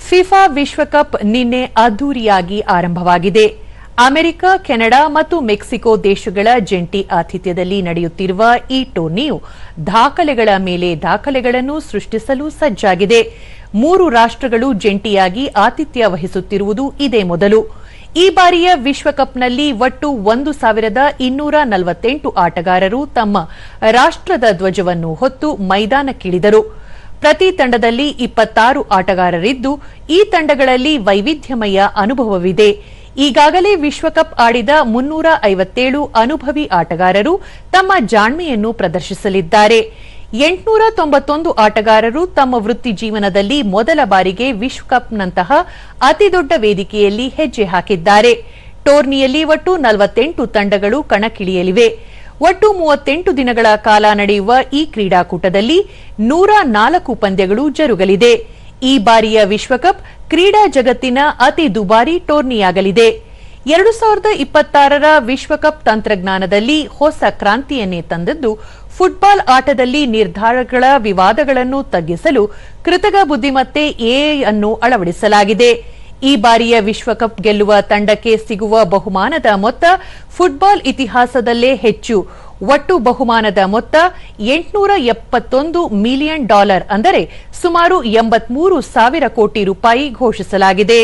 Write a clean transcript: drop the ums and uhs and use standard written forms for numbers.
FIFA ವಿಶ್ವಕಪ್ ನಿನ್ನೆ ಅದ್ದೂರಿಯಾಗಿ ಆರಂಭವಾಗಿದೆ. ಅಮೆರಿಕ, ಕೆನಡಾ ಮತ್ತು ಮೆಕ್ಸಿಕೋ ದೇಶಗಳ ಜಂಟಿ ಆತಿಥ್ಯದಲ್ಲಿ ನಡೆಯುತ್ತಿರುವ ಈ ಟೂರ್ನಿಯು ದಾಖಲೆಗಳ ಮೇಲೆ ದಾಖಲೆಗಳನ್ನು ಸೃಷ್ಟಿಸಲು ಸಜ್ಜಾಗಿದೆ. 3 ರಾಷ್ಟ್ರಗಳು ಜಂಟಿಯಾಗಿ ಆತಿಥ್ಯ ವಹಿಸುತ್ತಿರುವುದು ಇದೇ ಮೊದಲು. ಈ ಬಾರಿಯ ವಿಶ್ವಕಪ್ನಲ್ಲಿ ಒಟ್ಟು 1248 ಆಟಗಾರರು ತಮ್ಮ ರಾಷ್ಟ್ರದ ಧ್ವಜವನ್ನು ಹೊತ್ತು ಮೈದಾನಕ್ಕಿಳಿದರು. ಪ್ರತಿ ತಂಡದಲ್ಲಿ 26 ಆಟಗಾರರಿದ್ದು, ಈ ತಂಡಗಳಲ್ಲಿ ವೈವಿಧ್ಯಮಯ ಅನುಭವವಿದೆ. ಈಗಾಗಲೇ ವಿಶ್ವಕಪ್ ಆಡಿದ 357 ಅನುಭವಿ ಆಟಗಾರರು ತಮ್ಮ ಜಾಣ್ಮೆಯನ್ನು ಪ್ರದರ್ಶಿಸಲಿದ್ದಾರೆ. 891 ಆಟಗಾರರು ತಮ್ಮ ವೃತ್ತಿ ಜೀವನದಲ್ಲಿ ಮೊದಲ ಬಾರಿಗೆ ವಿಶ್ವಕಪ್ನಂತಹ ಅತಿದೊಡ್ಡ ವೇದಿಕೆಯಲ್ಲಿ ಹೆಜ್ಜೆ ಹಾಕಿದ್ದಾರೆ. ಟೂರ್ನಿಯಲ್ಲಿ ಒಟ್ಟು 48 ತಂಡಗಳು ಕಣಕ್ಕಿಳಿಯಲಿವೆ. ಒಟ್ಟು 38 ದಿನಗಳ ಕಾಲ ನಡೆಯುವ ಈ ಕ್ರೀಡಾಕೂಟದಲ್ಲಿ 104 ಪಂದ್ಯಗಳು ಜರುಗಲಿದೆ. ಈ ಬಾರಿಯ ವಿಶ್ವಕಪ್ ಕ್ರೀಡಾ ಜಗತ್ತಿನ ಅತಿ ದುಬಾರಿ ಟೂರ್ನಿಯಾಗಲಿದೆ. 2026ರ ವಿಶ್ವಕಪ್ ತಂತ್ರಜ್ಞಾನದಲ್ಲಿ ಹೊಸ ಕ್ರಾಂತಿಯನ್ನೇ ತಂದದ್ದು ಫುಟ್ಬಾಲ್ ಆಟದಲ್ಲಿ ನಿರ್ಧಾರಗಳ ವಿವಾದಗಳನ್ನು ತಗ್ಗಿಸಲು ಕೃತಕ ಬುದ್ಧಿಮತ್ತೆ ಎಐ ಅನ್ನು ಅಳವಡಿಸಲಾಗಿದೆ. ಈ ಬಾರಿಯ ವಿಶ್ವಕಪ್ ಗೆಲ್ಲುವ ತಂಡಕ್ಕೆ ಸಿಗುವ ಬಹುಮಾನದ ಮೊತ್ತ ಫುಟ್ಬಾಲ್ ಇತಿಹಾಸದಲ್ಲೇ ಹೆಚ್ಚು. ಒಟ್ಟು ಬಹುಮಾನದ ಮೊತ್ತ $871 ಮಿಲಿಯನ್, ಅಂದರೆ ಸುಮಾರು 83,000 ಕೋಟಿ ರೂಪಾಯಿ ಘೋಷಿಸಲಾಗಿದೆ.